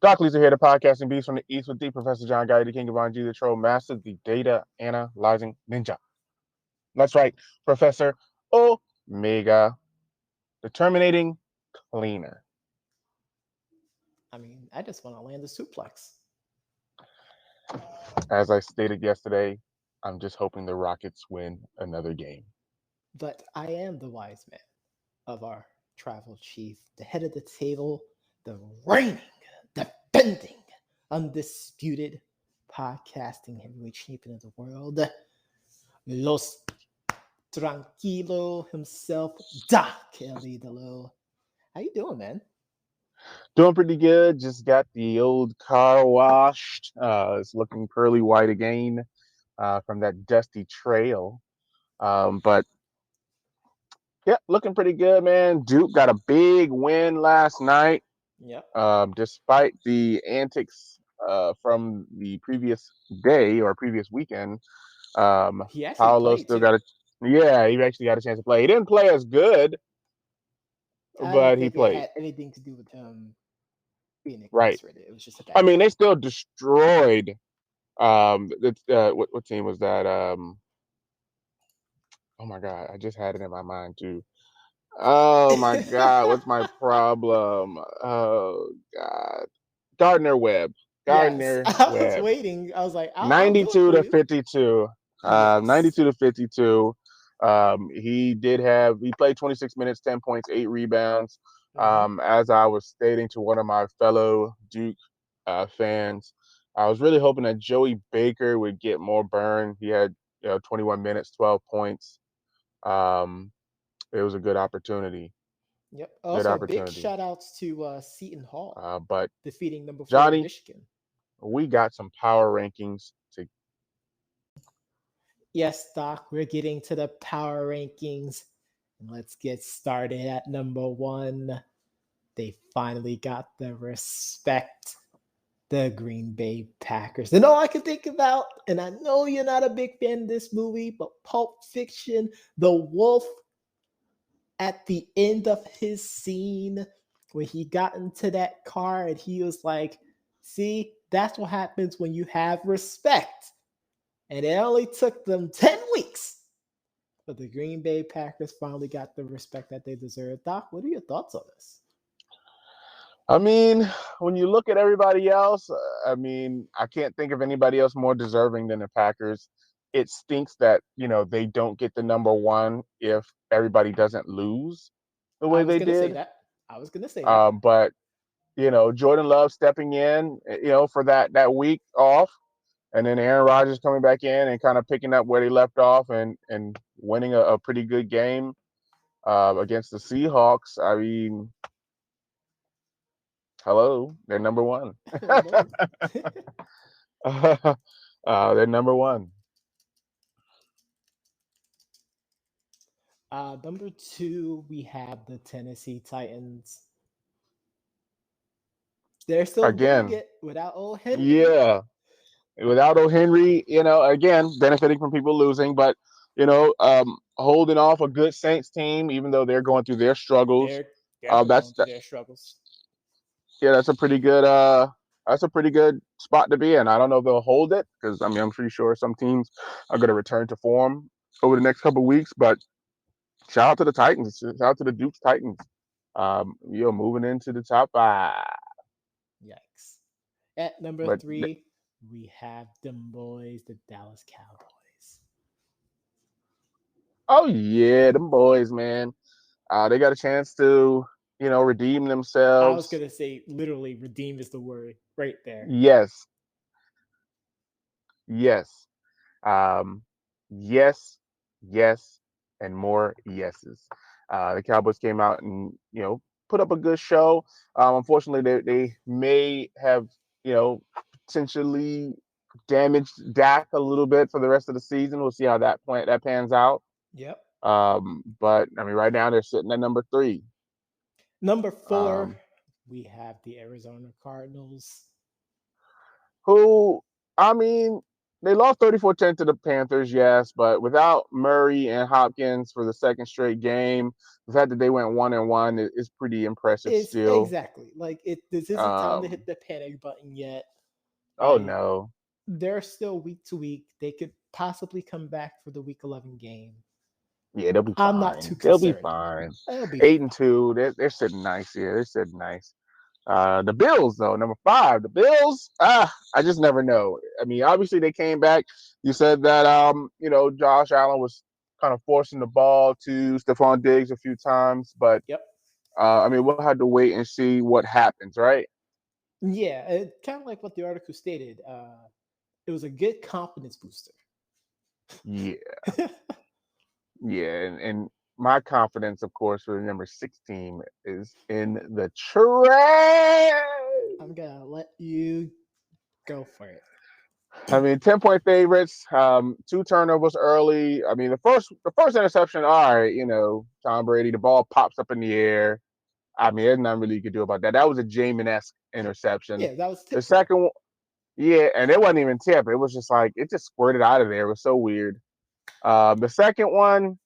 Doc Lisa here, the podcasting beast from the East with the Professor John Guy, the King of G, the Troll Master, the Data Analyzing Ninja. That's right, Professor Omega, the Terminating Cleaner. I mean, I just want to land a suplex. As I stated yesterday, I'm just hoping the Rockets win another game. But I am the wise man of our travel chief, the head of the table, the reigning, defending, undisputed podcasting heavyweight champion of the world, Los Tranquilo himself, Doc Elidolo. How you doing, man? Doing pretty good. Just got the old car washed. It's looking pearly white again from that dusty trail. But yeah, looking pretty good, man. Duke got a big win last night. Yep. Despite the antics from the previous day or previous weekend, He actually Paolo played still too. got he actually got a chance to play. He didn't play as good, I don't but he think it played. had anything to do with him being Right. incarcerated. It was just a I bad mean, game. they still destroyed. What team was that? Oh my God, I just had it in my mind too. Oh my God, what's my problem? Oh God, Gardner-Webb. Yes, I was Gardner-Webb. waiting. I was like, I'll do it 92 for to you. 52. Yes. 92 to 52. He played 26 minutes, 10 points, 8 rebounds. Hmm. As I was stating to one of my fellow Duke fans, I was really hoping that Joey Baker would get more burn. He had 21 minutes, 12 points. Um, it was a good opportunity. Yep. Good Also, big opportunity. shout outs to Seton Hall But defeating number 4 Johnny, Michigan. we got some power rankings to. Yes, Doc, we're getting to the power rankings. And let's get started at number 1. They finally got the respect. The Green Bay Packers. And all I can think about, and I know you're not a big fan of this movie, but Pulp Fiction, the wolf at the end of his scene when he got into that car and he was like, see, that's what happens when you have respect. And it only took them 10 weeks. But the Green Bay Packers finally got the respect that they deserve. Doc, what are your thoughts on this? I mean, when you look at everybody else, I mean, I can't think of anybody else more deserving than the Packers. It stinks that, they don't get the number one if everybody doesn't lose the I way was they going to say did. that. I was going to say that. But, Jordan Love stepping in, for that week off, and then Aaron Rodgers coming back in and kind of picking up where they left off and winning a pretty good game against the Seahawks. I mean, hello, they're number one. Hello. They're number one. Number 2, we have the Tennessee Titans. They're still doing Again, it without old Henry. yeah. Without O'Henry, again, benefiting from people losing, but, holding off a good Saints team, even though they're going through their struggles. They're definitely That's going through their struggles. yeah, that's a pretty good spot to be in. I don't know if they'll hold it because I mean I'm pretty sure some teams are going to return to form over the next couple of weeks. But shout out to the Titans. Shout out to the Duke's Titans. Moving into the top 5. Yikes. At number But 3, we have them boys, the Dallas Cowboys. oh yeah, them boys, man. They got a chance to redeem I was themselves. going to say, literally, redeem is the word right there. Yes, yes, um, yes, yes, and more yeses. The Cowboys came out and put up a good show. Unfortunately, they may have potentially damaged Dak a little bit for the rest of the season. We'll see how that pans out. Yep. But I mean, right now they're sitting at number 3. Number 4, Um, we have the Arizona Cardinals. who I mean, They lost 34-10 to the Panthers, yes, but without Murray and Hopkins for the second straight game, the fact that they went 1-1 is pretty impressive It's still. exactly like it. This isn't time to hit Um, the panic button yet. oh Like no, they're still week to week. They could possibly come back for the week 11 game. yeah, they'll be I'm not too fine. They'll be concerned. fine. They'll be 8-2, they're sitting nice here. They're sitting nice. The Bills, though, number 5. The Bills, I just never know. I mean, obviously they came back. You said that Josh Allen was kind of forcing the ball to Stephon Diggs a few times, but yep. I mean, we'll have to wait and see what happens, right? Yeah, it kind of like what the article stated. It was a good confidence booster. Yeah, yeah, and my confidence, of course, for the number 6 team is in the trash. I'm gonna let you go for it. I mean, 10-point favorites, 2 turnovers early. I mean, the first interception, all right, Tom Brady, the ball pops up in the air. I mean, there's nothing really you could do about that. That was a Jamin-esque interception. Yeah, that was The tip for him. second one, yeah, and it wasn't even tip. It was just like it just squirted out of there. It was so weird. The second one,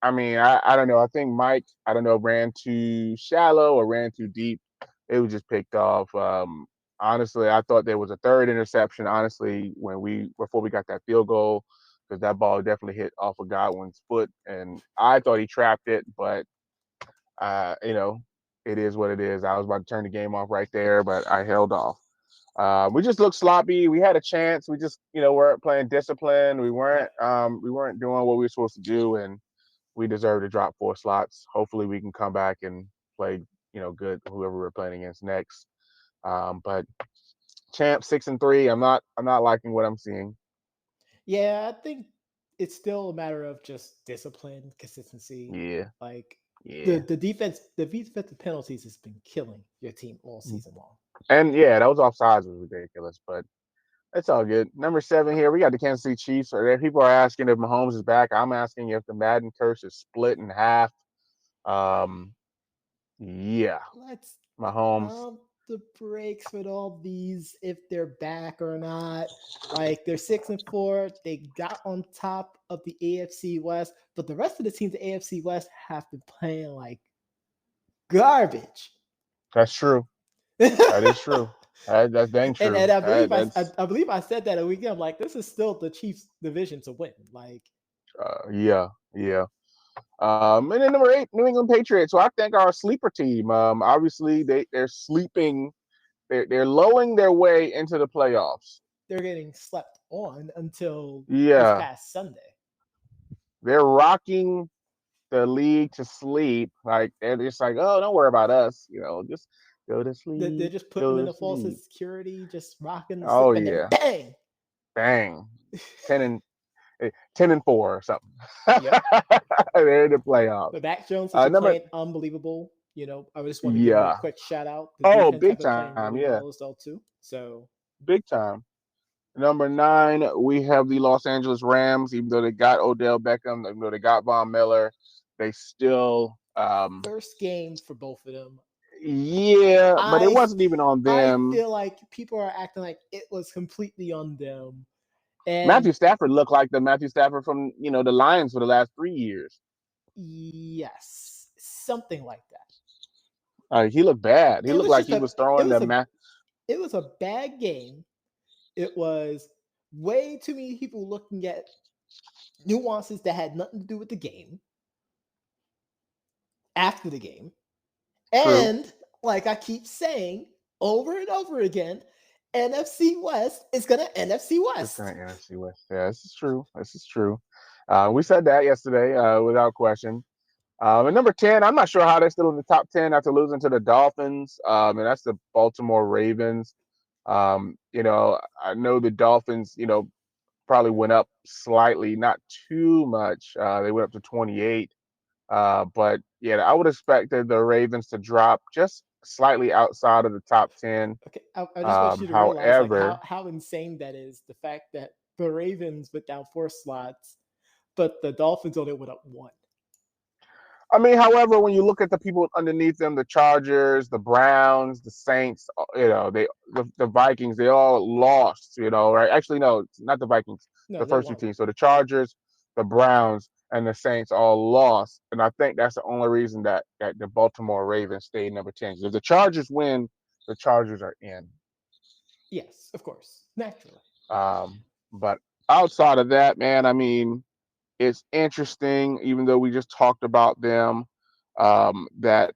I mean, I don't know. I think Mike, I don't know, ran too shallow or ran too deep. It was just picked off. Honestly, I thought there was a third interception. Honestly, before we got that field goal, because that ball definitely hit off of Godwin's foot, and I thought he trapped it, but uh, you know, it is what it is. I was about to turn the game off right there, but I held off. We just looked sloppy. We had a chance. We just, weren't playing discipline. Yep. We weren't doing what we were supposed to do, and we deserve to drop 4 slots. Hopefully, we can come back and play, good whoever we're playing against next. But champ 6-3. I'm not liking what I'm seeing. Yeah, I think it's still a matter of just discipline, consistency. Yeah, Like yeah. the defensive penalties has been killing your team all season long. And yeah, that was offsides was ridiculous, but it's all good. Number 7 here, we got the Kansas City Chiefs. People are asking if Mahomes is back. I'm asking if the Madden curse is split in half. Um, yeah, Let's Mahomes. pump the brakes with all these if they're back or not. Like they're 6-4. They got on top of the AFC West, but the rest of the teams in the AFC West have been playing like garbage. That's true. That is true. That's dang And true. I believe That's I believe I said that a week ago. I'm like, this is still the Chiefs' division to win. Like yeah, yeah. And then number 8, New England Patriots. So I think our sleeper team. Obviously they're sleeping. They're lulling their way into the playoffs. they're getting slept on until this Yeah, past Sunday. they're rocking the league to sleep. Like they're just like, oh, don't worry about us. Just go to They're sleep, just putting them go in to the false sleep. security, just rocking the sleep, Oh and then yeah, bang. bang, 10-4 or something. Yep. They're in the playoffs. But Mac Jones has been Number playing unbelievable. I just want to give him a Yeah. quick shout out. The Oh, defense have big been playing time. really Yeah, well as well too. So big time. Number 9, we have the Los Angeles Rams. Even though they got Odell Beckham, even though they got Von Miller, they still, first game for both of them. yeah, but it I wasn't even on I them. feel like people are acting like it was completely on them. And Matthew Stafford looked like the Matthew Stafford from the Lions for the last 3 years. yes, something like that. He looked bad. He It looked was like just he a was it throwing was the a Matt. it was a bad game. It was way too many people looking at nuances that had nothing to do with the game after the game. True. And like I keep saying over and over again, NFC West is gonna NFC It's West. gonna NFC West. Yeah, this is true. This is true. We said that yesterday, without question. And number 10, I'm not sure how they're still in the top 10 after losing to the Dolphins. And that's the Baltimore Ravens. I know the Dolphins, probably went up slightly, not too much. They went up to 28. But yeah, I would expect the Ravens to drop just slightly outside of the top 10. Okay, I just want you to realize like However, how insane that is. The fact that the Ravens went down 4 slots, but the Dolphins only went up 1. I mean, however, when you look at the people underneath them, the Chargers, the Browns, the Saints, the Vikings, they all lost, right? Actually, no, not the Vikings, No, the they first two won. teams. So the Chargers, the Browns, and the Saints all lost. And I think that's the only reason that the Baltimore Ravens stayed number 10. If the Chargers win, the Chargers are in. Yes, of course, naturally. But outside of that, man, I mean, it's interesting, even though we just talked about them, that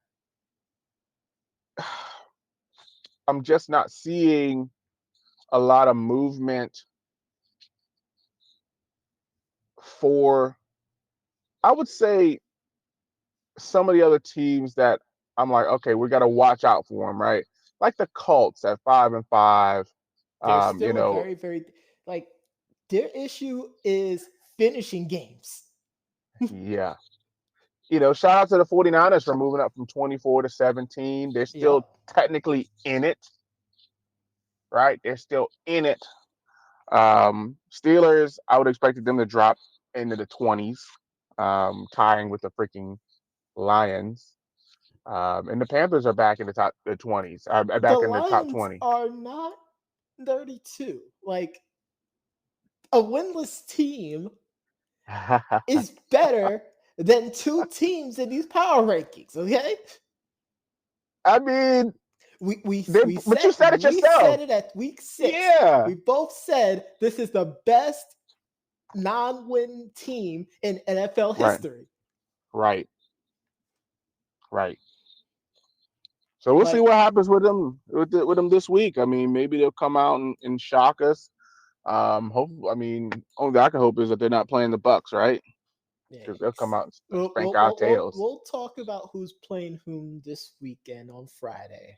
I'm just not seeing a lot of movement for, I would say, some of the other teams that I'm like, okay, we got to watch out for them, right? Like the Colts at 5-5. They're Um, you still a know, very, very like their issue is finishing games. yeah. Shout out to the 49ers for moving up from 24 to 17. They're still Yup. technically in it, right? They're still in it. Steelers, I would expect them to drop into the 20s, tying with the freaking Lions. And the Panthers are back in the 20s, The back in the top Lions 20. are not 32. Like a winless team is better than two teams in these power rankings. Okay, I mean, we we they, we but you said said it we said yourself. it at week 6. Yeah, We both said this is the best non-win team in NFL right, history. right, right. So we'll see Like, what happens with them this week. I mean, maybe they'll come out and shock us. Hope. I mean, only thing I can hope is that they're not playing the Bucks, right? Because they'll come yikes. out and We'll, spank we'll, our we'll, we'll, tails. we'll talk about who's playing whom this weekend on Friday.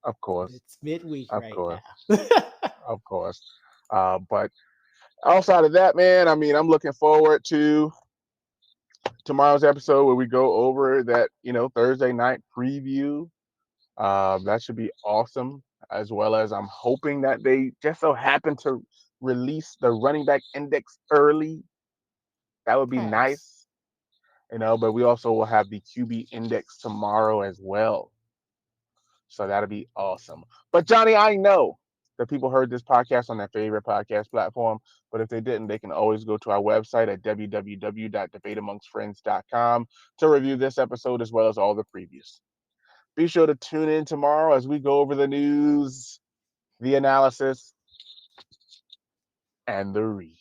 Of But course, it's midweek of right course, now. of course. But outside of that, man, I mean, I'm looking forward to tomorrow's episode where we go over that, Thursday night preview. That should be awesome, as well as I'm hoping that they just so happen to release the running back index early. That would be Perhaps. nice, but we also will have the QB index tomorrow as well. So that'll be awesome. But Johnny, I know that people heard this podcast on their favorite podcast platform, but if they didn't, they can always go to our website at www.debateamongstfriends.com to review this episode as well as all the previous. Be sure to tune in tomorrow as we go over the news, the analysis, and the reads.